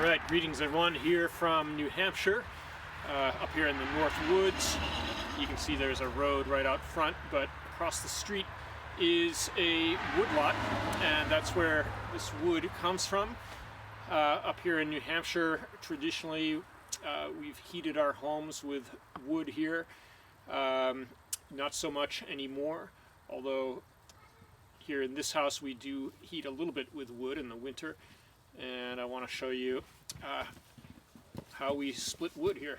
Alright, greetings everyone, here from New Hampshire, up here in the North Woods. You can see there's a road right out front, but across the street is a woodlot, and that's where this wood comes from. Up here in New Hampshire, traditionally, we've heated our homes with wood here. Not so much anymore, although here in this house we do heat a little bit with wood in the winter. And I want to show you how we split wood here.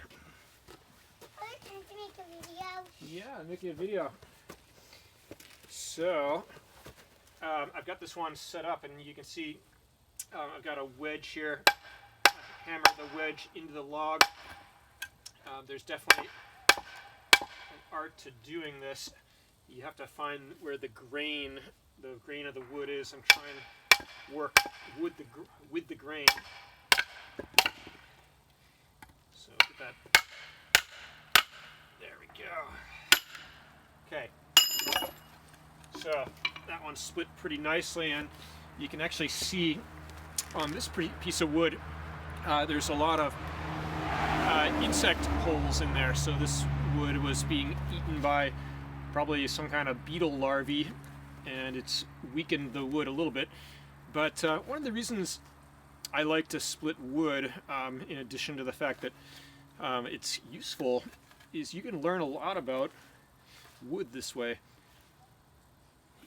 Can I make a video? Yeah, I'm making a video. So, I've got this one set up, and you can see I've got a wedge here. I hammer the wedge into the log. There's definitely an art to doing this. You have to find where the grain of the wood is. I'm trying to work with the grain. So get that. There we go. Okay. So that one split pretty nicely, and you can actually see on this piece of wood there's a lot of insect holes in there. So this wood was being eaten by probably some kind of beetle larvae, and it's weakened the wood a little bit. But one of the reasons I like to split wood, in addition to the fact that it's useful, is you can learn a lot about wood this way.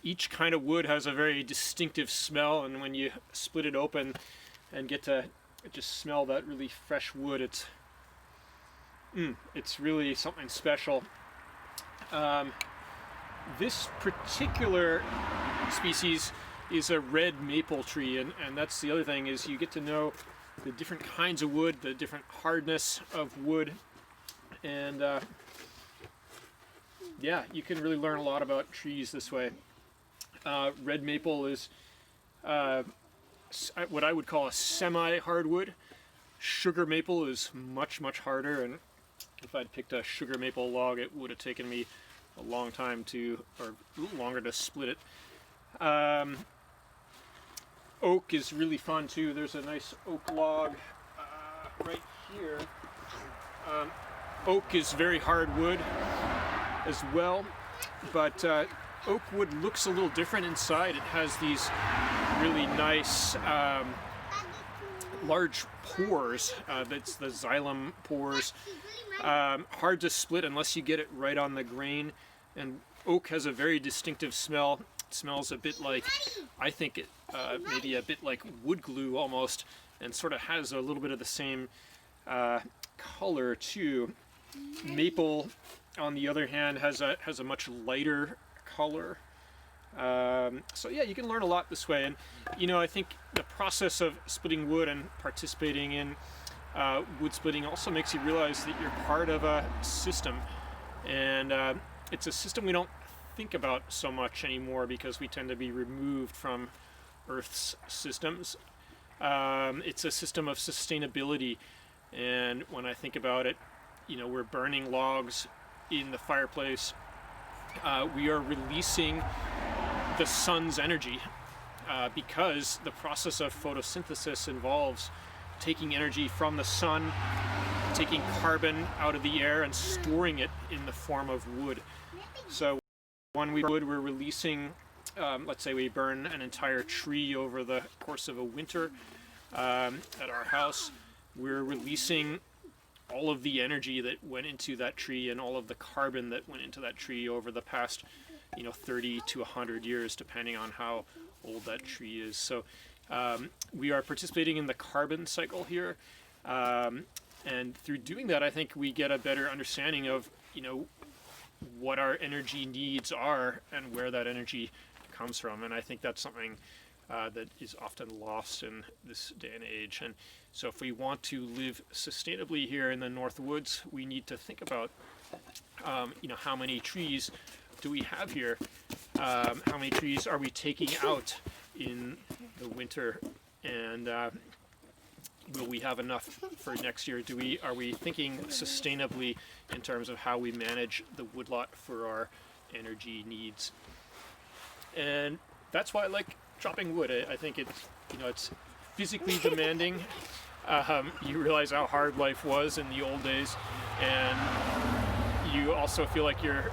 Each kind of wood has a very distinctive smell, and when you split it open and get to just smell that really fresh wood, it's really something special. This particular species is a red maple tree, and that's the other thing, is you get to know the different kinds of wood, the different hardness of wood, and yeah, you can really learn a lot about trees this way. Red maple is what I would call a semi-hardwood. Sugar maple is much harder, and if I'd picked a sugar maple log, it would have taken me a long time or a little longer to split it. Oak is really fun too. There's a nice oak log right here. Oak is very hard wood as well, but oak wood looks a little different inside. It has these really nice large pores. That's the xylem pores. Hard to split unless you get it right on the grain. And oak has a very distinctive smell. It smells a bit like, I think it maybe a bit like wood glue almost, and sort of has a little bit of the same color too. Maple, on the other hand, has a much lighter color. So yeah, you can learn a lot this way. And you know, I think the process of splitting wood and participating in wood splitting also makes you realize that you're part of a system, and it's a system we don't think about so much anymore because we tend to be removed from Earth's systems. It's a system of sustainability, and when I think about it, you know, we're burning logs in the fireplace. We are releasing the sun's energy because the process of photosynthesis involves taking energy from the sun, taking carbon out of the air, and storing it in the form of wood. So when we wood, we're releasing, let's say we burn an entire tree over the course of a winter at our house, we're releasing all of the energy that went into that tree and all of the carbon that went into that tree over the past, 30 to 100 years, depending on how old that tree is. So we are participating in the carbon cycle here, and through doing that, I think we get a better understanding of, what our energy needs are and where that energy comes from. And I think that's something that is often lost in this day and age. And so if we want to live sustainably here in the North Woods, we need to think about, how many trees do we have here? How many trees are we taking out in the winter? And will we have enough for next year? Are we thinking sustainably in terms of how we manage the woodlot for our energy needs? And that's why I like chopping wood. I think it's physically demanding. you realize how hard life was in the old days, and you also feel like you're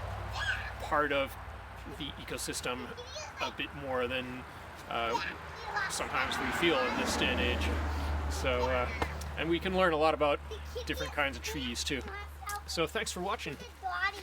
part of the ecosystem a bit more than sometimes we feel in this day and age. So, and we can learn a lot about different kinds of trees too. So thanks for watching. Body.